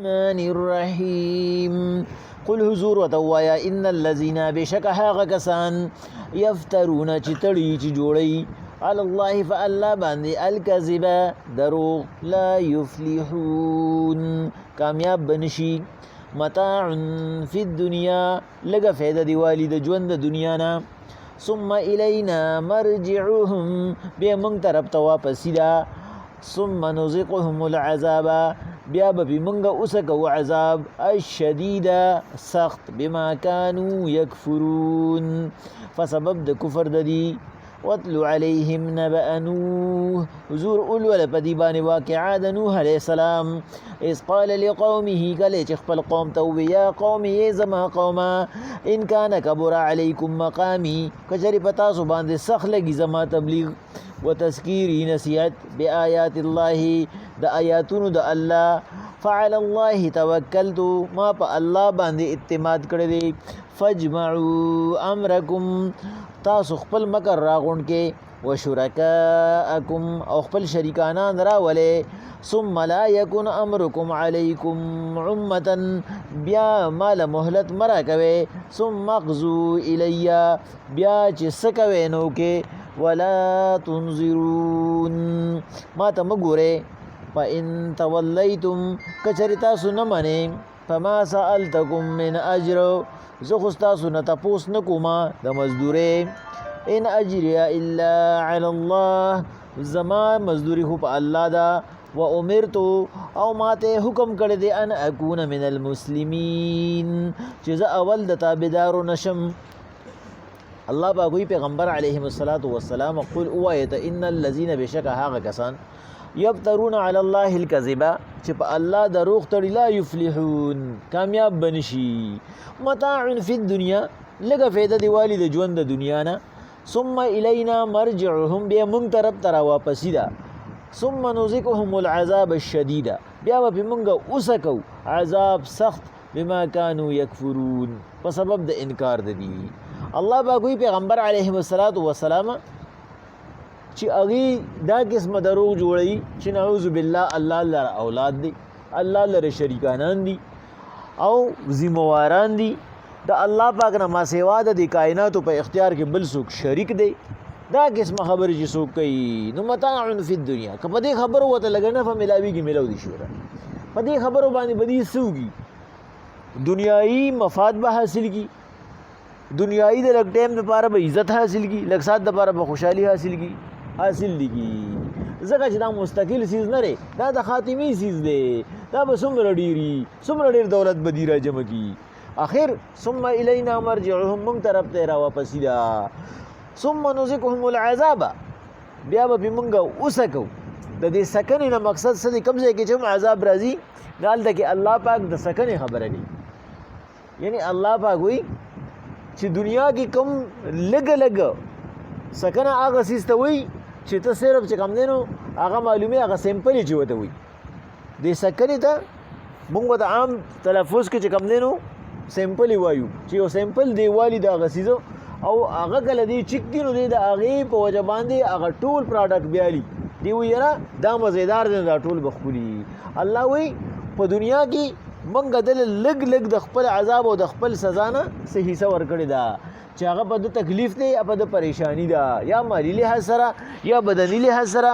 الرحمن الرحيم قل حضور وتوایا ان الذين بشك هاغ کسان یفترون چتړي چې جوړي على الله فالله باندې الكذب دروغ لا يفلحون کامیاب بنشي متاع فی الدنیا لگا فیده دیوالی د ژوند د دنیا نه ثم الینا مرجعهم بیا موږ طرف ته واپس دا ثم نذقهم العذاب بیا به موږ اوسکو عذاب الشدید سخت بما كانوا يكفرون فسبب د کفر د دی واتلو علیهم نبأ نوح حضور اولول پدی باندې واقعا د نوح علیہ السلام اذ قال لقومه کله چې خپل قوم ته یا قوم ای زما قوما ان کان کبر علیکم مقامی کجری پتا سو باندې سخت لګي زما تبلیغ وتذکیری نصیحت بآیات الله د آیاتونو د الله فعلى الله توکلت ما په الله باندې اعتماد کړی دی فاجمعوا امرکم تاسو خپل مکر راغون کې وشرکاءکم او خپل شریکانان راولې ثم لا يكن امركم عليكم عمه بیا مال مهلت مرا کوي ثم اغزو الیا بیا چې سکوي نو کې ولا تنظرون ما ته مګوره فان تولیتم کچریتا سنمنه فما سالتکم من اجر زه خو ستاسو نه تپوس نه کومه د مزدورې ان اجریا الا علی الله زما مزدوری خو په الله ده و امرت او ماته حکم کړی دی ان اكون من المسلمین چې زه اول د تابعدارو نشم الله باغوی پیغمبر علیه الصلاۃ والسلام قل اوایت ان الذين بشک هغه کسان یفترون علی الله الكذب چې په الله دروغ تړي لا یفلحون کامیاب بنشي متاع فی الدنیا لګه فایده دی والی د ژوند د دنیا نه ثم الینا مرجعهم بیا موږ طرف ته واپسی دا ثم نذقهم العذاب الشدید بیا به موږ اوسکو عذاب سخت بما كانوا يكفرون په سبب د انکار د دی الله باغوی پیغمبر علیه الصلاۃ والسلام چې اغي دا قسم دروغ جوړي چې نعوذ بالله الله لره اولاد دي الله لره شریکانان دي او ذمہواران دي د الله پاک نه ما سیوا د کائنات په اختیار کې بل څوک شریک دی دا قسم خبر چې څوک کوي نو متاع فی الدنیا کله دې خبرو وته لګنه فملاویږي ملو دي شوره په دې خبرو باندې بدی سوږي دنیائی مفاد به حاصل کی دنیائی د لګ ټیم لپاره به عزت حاصل کی لګ سات لپاره به خوشحالي حاصل کی حاصل لګي زکه چې دا مستقل سیز نه لري دا د خاتمی سیز دی دا به څومره ډیر دولت بدی را جمع کی اخر ثم الینا مرجعهم من طرف ته را واپس دا ثم نذقهم العذاب بیا به موږ اوسکو د دې سکنې نه مقصد څه دی کوم ځای کې چې عذاب راځي دالته کې الله پاک د سکنې خبره دی یعنی الله پاک وی چې دنیا کې کوم لګ سکنه هغه سیسته وي چې ته صرف چې کم دینو هغه معلومه هغه سیمپل چې وته وي د سکنې ته موږ د عام تلفظ کې چې کم دینو سیمپل وایو چې یو سیمپل دی والی د غسیزو او هغه کله دی چک دی نو دی د هغه په وجه باندې هغه ټول پروډکټ بیالي دی ویرا دا مزیدار دی دا ټول بخولي الله وی په دنیا کې منګ دل لګ د خپل عذاب او د خپل سزا نه صحیح حصہ ورکړی دا چې هغه په د تکلیف دی په د پریشانی دا یا مالی لحاظ سره یا بدنی لحاظ سره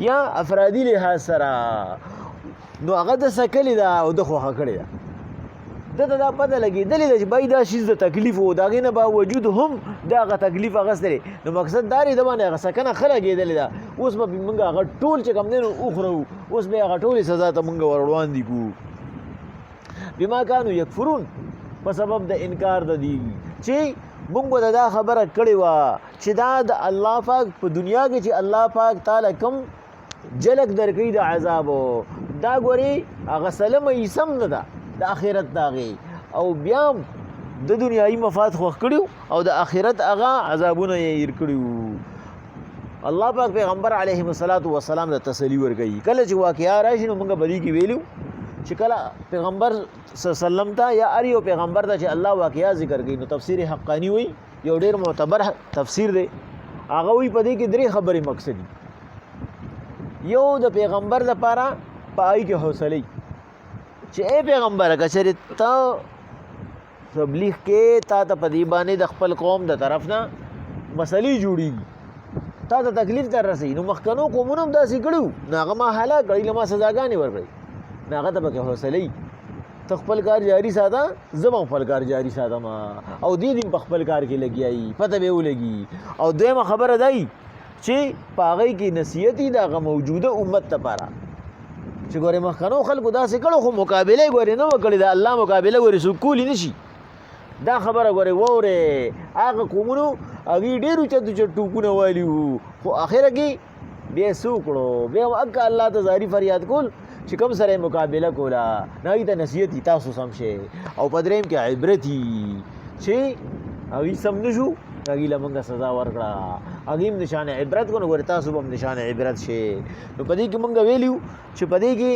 یا افرادی لحاظ سره نو هغه د سکلی دا او د خوخه کړی دا دا پته لګي دلی د بای دا شیز د تکلیف او داغه نه باوجود هم داغه تکلیف غسري نو مقصد داري د باندې غسکنه خلګي دلی دا اوس به موږ هغه ټول چې کم نه اوخرو اوس به هغه ټول سزا ته موږ وروان دي کو بما كانوا يكفرون په سبب د انکار د دی چې موږ دا خبره کړې و چې دا د الله پاک په دنیا کې چې الله پاک تعالی کم جلک درکې د عذاب دا ګوري هغه سلام یې سم نه ده د آخرت داغي او بیا د دنیاي مفاد خو کړیو او د آخرت هغه عذابونه یې ير کړیو الله پاک پیغمبر علیه الصلاۃ والسلام د تسلی ورګي کله چې واقعیا راشي نو موږ بدی کې ویلو چې کله پیغمبر صلی الله علیه وسلم ته یا اریو پیغمبر ته چې الله واقعیا ذکر کوي نو تفسیر حقانی وي یو ډیر معتبر تفسیر دی هغه وی په دې کې درې خبرې مقصدی یو د پیغمبر لپاره پای کې حوصله چې اے پیغمبر کچره ته تبلیغ کې تا ته په دې باندې د خپل قوم د طرف نه مسلې جوړېږي تا ته تکلیف در رسي نو مخکنو قومونو هم داسې کړو نو هغه ما هلاک کړي نو ما سزاګانې ورکړي نو هغه ته پکې حوصلې ته خپل کار جاري ساته زه به خپل کار جاري ساتم او دې دې په خپل کار کې لګیایي پته به ولګي او دویمه خبره دی چې په هغې کې نصیحت د هغه موجوده امت لپاره چې ګورې مخکنو خلکو داسې کړو خو مقابله یې ګورې نه وکړې د الله مقابله ګورې څوک کولی نه شي دا خبره ګورې واورې هغه قومونو هغې ډېر اوچت اوچت ټوپونه والي وو خو اخره کې بیا یې څه وکړو بیا اکه الله ته زاري فریاد کول چې کوم سره یې مقابله کوله نو هغې ته نصیحت وي تاسو سم شئ او په درېیم کې عبرت وي چې هغې سم نه شو هغې له موږ سزا ورکړه هغې هم نشان عبرت کړو نو ګورې تاسو به هم نشان عبرت شئ نو په دې کې موږ ویلي چې په دې کې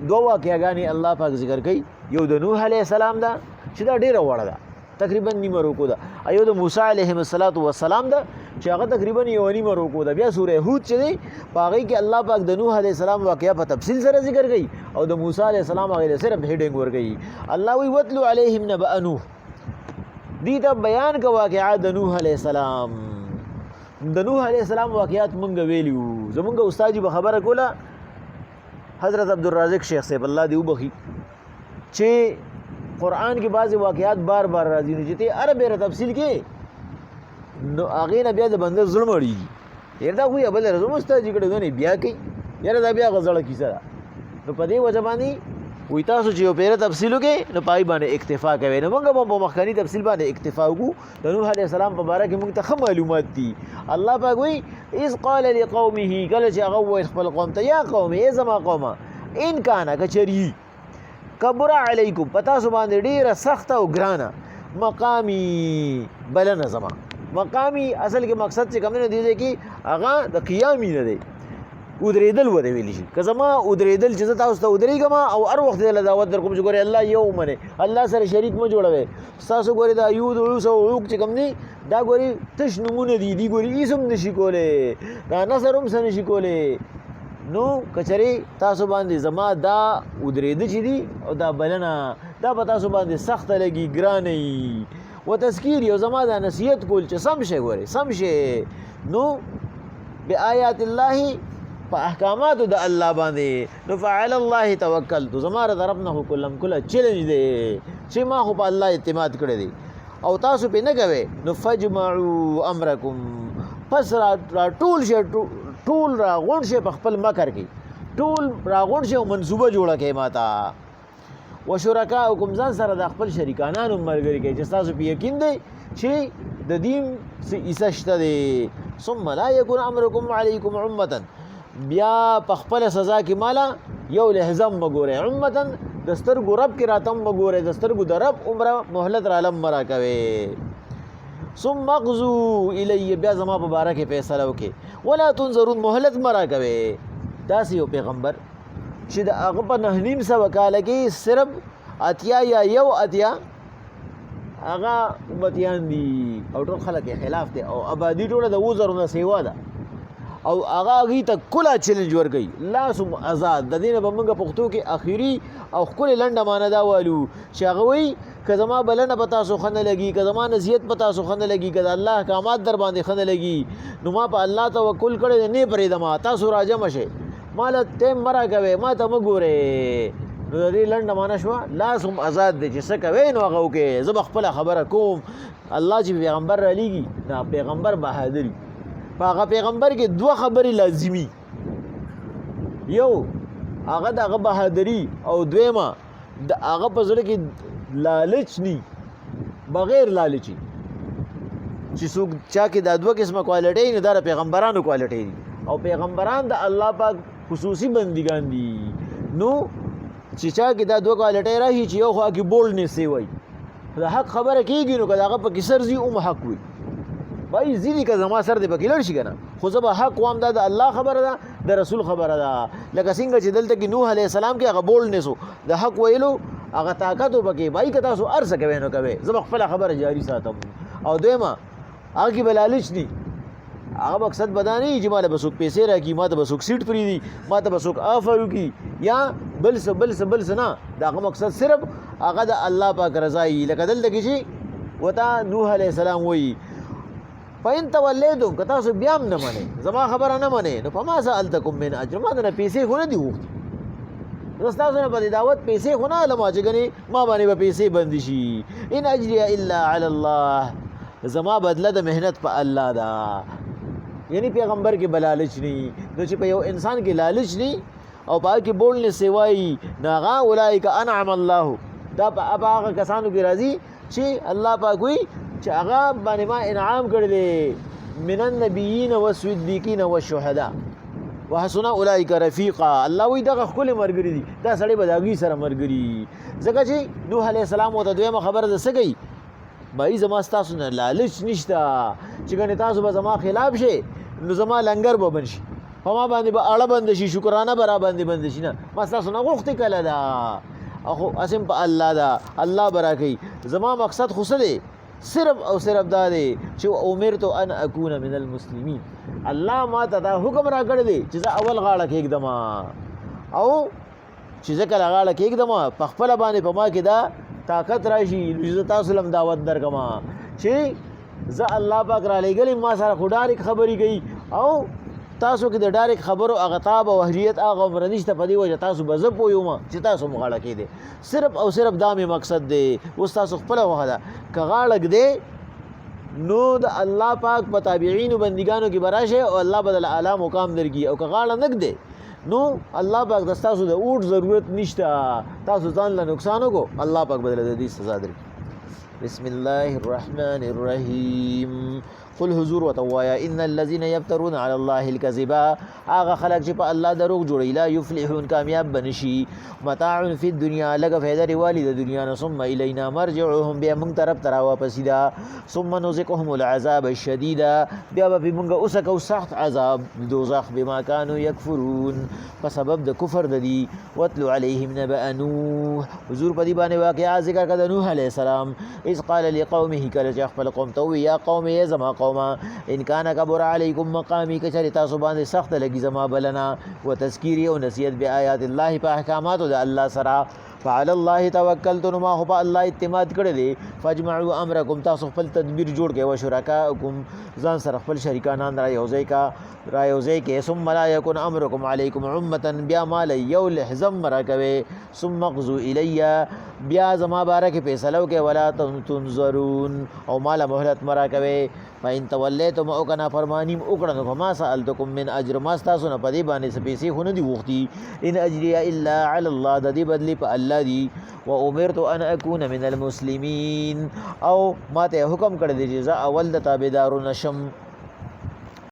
دوه واقعګانې الله پاک ذکر کوي یو د نوح علیه السلام ده چې دا ډېره وړه ده تقریبا نیمه روکو ده ایو د موسی علیه السلام ده چې هغه تقریبا یو نیمه روکو ده بیا سوره هود چې دی په هغې کې الله پاک د نوح علیه السلام واقعه په تفصیل سره ذکر کوي او د موسی علیه السلام هغې له صرف هیډنګ ورکوي الله وایي وتلو علیهم نبأ نوح دې ته بیان که واقعه د نوح علیه السلام د نوح علیه السلام واقعات مونږ ویلي وو زمونږ استاد جي به خبره کوله حضرت عبدالرازق شیخ صاحب الله دې وبخي چې قرآن کې بعضې واقعات بار بار راځي نو چې ته هره بیره تفصیل کې نو هغې نه بیا د بنده زړه مړېږي یاره دا خو یې بله ورځ هم استاد جي کړی دی بیا کوي یاره دا بیا هغه زړه کیسه ده نو په دې وجه باندې وایي تاسو چې یو پیره تفصیل وکړئ نو په هغې باندې اکتفا کوئ نو موږ به په مخکني تفصیل باندې اکتفا وکړو د نوح علیه السلام په باره کې موږ ته ښه معلومات دي الله پاک وایي اذ قال لقومه کله چې هغه وویل خپل قوم ته یا قوم ای زما قومه ان کانه که چېرې کبر علیکم په تاسو باندې ډېره سخته او ګرانه مقامي بلنه زما مقامي اصل کې مقصد چې کوم نه دی کې هغه د قیامي نه دی ودرېدل وته ویلی شي که زما ودرېدل چې زه تاسو ته ودرېږم او هر وخت له دعوت در کوم چې ګورې الله یو منې الله سره شریک مه جوړوئ ستاسو ګورې دا یود عوس او عوق چې کوم دی دا ګورې تش نومونه دي دي ګورې هېڅ هم نشي کولی دا نثر هم څه نشي کولی نو که چېرې تاسو باندې زما دا ودرېده چې دي او دا بلنه دا به تاسو باندې سخته لګي ګرانه وي و تذکیر یو زما دا نصیحت کول چې سم شئ ګورې سم شئ نو بآیات الله په احکاماتو د الله باندې نو فعلى الله توکلت زما طرف نه کلم کله چیلنج دی چې ما خو په الله اعتماد کړی دی او تاسو پې نه کوئ نو فجمعوا امرکم پس را ټول شئ ټول راغونډ شئ په خپل مکر کې ټول راغونډ شئ او منصوبه جوړه کړئ ما ته وشرکاؤکم ځان سره د خپل شریکانان هم ملګري کړئ چې ستاسو په یقین دی چې د دین څه حصه شته دی ثم لا یکن امرکم علیکم عمة بیا په خپل سزا کې مالا یو لحظه مګورئ عمة د سترګو رب کې راتم مګورئ د سترګو د رب عمره مهلت رالم مرا کوئ ثم اقضوا الی بیا زما په باره کې فیصله وکړئ ولا تنظرون مهلت مرا کوئ داسې یو پیغمبر چې د هغه په 9.5 کاله کې صرف اتیا یا یو اتیا هغه امتیان دي او ټول خلک یې خلاف دی او آبادي ټوله د 2000 نه سیوا ده او هغه هغې ته کله چیلنج ورکوي لاسم آزاد د دې نه به موږ پښتو کې اخري او ښکلې لنډه معنه دا وایو چې هغه وایي که زما بلنه په تاسو ښه نه لګي که زما نصیحت په تاسو ښه نه لګي که د الله احکامات در باندې ښه نه لګي نو ما په الله توکل کړی دی نه پرېږدم تاسو راجمع شئ ما له ټایم مه راکوئ ما ته مه ګورئ نو د دې لنډه معنه شوه لاس هم آزاد دی چې څه کوئ نو هغه وکړئ زه به خپله خبره کوم الله چې پیغمبر رالیږي دا پیغمبر بهادر په هغه پیغمبر کې دوه خبرې لازمي یو هغه د هغه بهادري او دویمه د هغه په زړه کې لالچ نی بغیر لالچي چې څوک چا کې دا دوه قسمه کوالټۍ نه دا د پیغمبرانو کوالټۍ دي او پیغمبران د الله پاک خصوصي بندګان دي نو چې چا کې دا دوه کوالټۍ راشي چې یو خوا کې بولډنس یې وایي د حق خبره کېږي نو که د هغه پکې سر ځي هم حق وي بای ځینې که زما سر دې پکې لړ شي که نه خو زه به حق وایم دا د الله خبره ده د رسول خبره ده لکه څنګه چې دلته کې نوح علیه السلام کې هغه بولډنس و د حق ویلو هغه طاقت و پکې بای که تاسو هر څه کوئ نو کوئ زه به خپله خبره جاري ساتم او دویمه هغه کې به لالچ دي هغه مقصد به دا نه وي چې ما له به څوک پیسې راکړي ما ته به څوک سیټ پرېږدي ما ته به څوک آفر وکړي یا بل څه نه دغه مقصد صرف هغه د الله پاک رضا وي. لکه دلته کې چې ورته نوح علیه السلام وایي فإن تولیتم که تاسو بیا هم نه منئ زما خبره نه منئ نو فما سألتکم من اجر ما دنه پیسې خو نه دي غوښتي زه ستاسو نه په دې دعوت پیسې خو نه علم چې ګنې ما باندې به پیسې بندې شي. ان اجریه الا علی الله زما بدله د مهنت په الله ده. یعنی پیغمبر کې بلالچ نه نو چې په یو انسان کې لالچ نه او پای کې بولنے سوای ناغا اولئک انعم الله دا په هغه کسانو کې راځي چې الله پاک وي چې هغه باندې ما انعام کړل من النبیین والصدیقین والشهداء وحسن اولئک رفیقا. الله وی دغه خپل مرګري دي دا سړی به داږي سره مرګري. ځکه چې نوح علیه السلام ته دویمه خبره ده څه کوي بای زما ستاسو نه لالچ نشته چې ګنې تاسو به زما خلاف شي نو زما لنګر به بن شي په ما باندې به اړه بند شي شکرانه به را باندې بند شي نه ما ستاسو نه غوښتې کله ده اخو اسم په الله ده الله به راکوي. زما مقصد خو څه دی صرف او صرف دا دی چې امرت ان اکون من المسلمین. الله ما ته دا حکم را کړی دی چې زه اول غاړه کېږدم او چې زه کله غاړه کېږدم په خپله باندې په ما کې دا طاقت راشي چې زه تاسو لم دعوت درکړم چې زه الله پاک را لېږلی ما سره خو ډایرک خبرې کوي او تاسو کې د ډایرک خبرو هغه تاب او اهلیت هغه عمر نشته په دې وجه تاسو به زه پوه یم چې تاسو مو غاړه کېدی. صرف او صرف دا مې مقصد دی. اوس تاسو خپله وخه ده که غاړه ږدې نو د الله پاک په تابعینو بندګانو کې به راشئ او الله به دله اعلی مقام درکړي او که غاړه نه ږدې نو الله پاک د ستاسو د اوټ ضرورت نشته تاسو ځان له نقصان وکړو الله پاک به دله د دې سزا درکړي. بسم الله الرحمن الرحیم قل حضور وتوایا ان الذين يفترون على الله الكذب هغه خلق چې په الله دروغ جوړي لا يفلحون کامیاب بنشي. متاع فی الدنيا لګه فایده ریوالی د دنیا نه ثم الینا مرجعهم بیا موږ طرف ترا واپس دا ثم نذقهم العذاب الشدید بیا به موږ اوسکو سخت عذاب دوزخ بما كانوا يكفرون په سبب د کفر د دی. واتلو علیهم نبأ نوح حضور په دې باندې واقعا ذکر کړه نوح علیه السلام اذ قال لقومه کله چې خپل قوم ته وی یا قوم ای زما قومه ان کان کبر علیکم مقامی کچری تاسو باندې سخت لګي زما بلنا و تذکیری او نصیحت بیاات الله په احکامات د الله سره فعلى الله توکلت نو ما خو په الله اعتماد کړی دی. فاجمعوا امرکم تاسو خپل تدبیر جوړ کړئ او شرکاءکم ځان سره خپل شریکانان را یوځای کې ثم لا یکن امرکم علیکم عمة بیا مال یو لحظم مرا کوي ثم اقضوا الی بیا زما بارک فیصله وکړئ ولا تنظرون او مال مهلت مرا کوي. فإن تولیتم او کنا فرمانیم وکړه نو فما سألتکم من اجر ما ستاسو نه په دې باندې څه پیسې خو نه دي غوښتي. ان اجریه الا علی الله د دې بدلې په الله دی. و امرت ان اکون من المسلمین او ما ته حکم کړی دی چې زه اول د تابعدارو نشم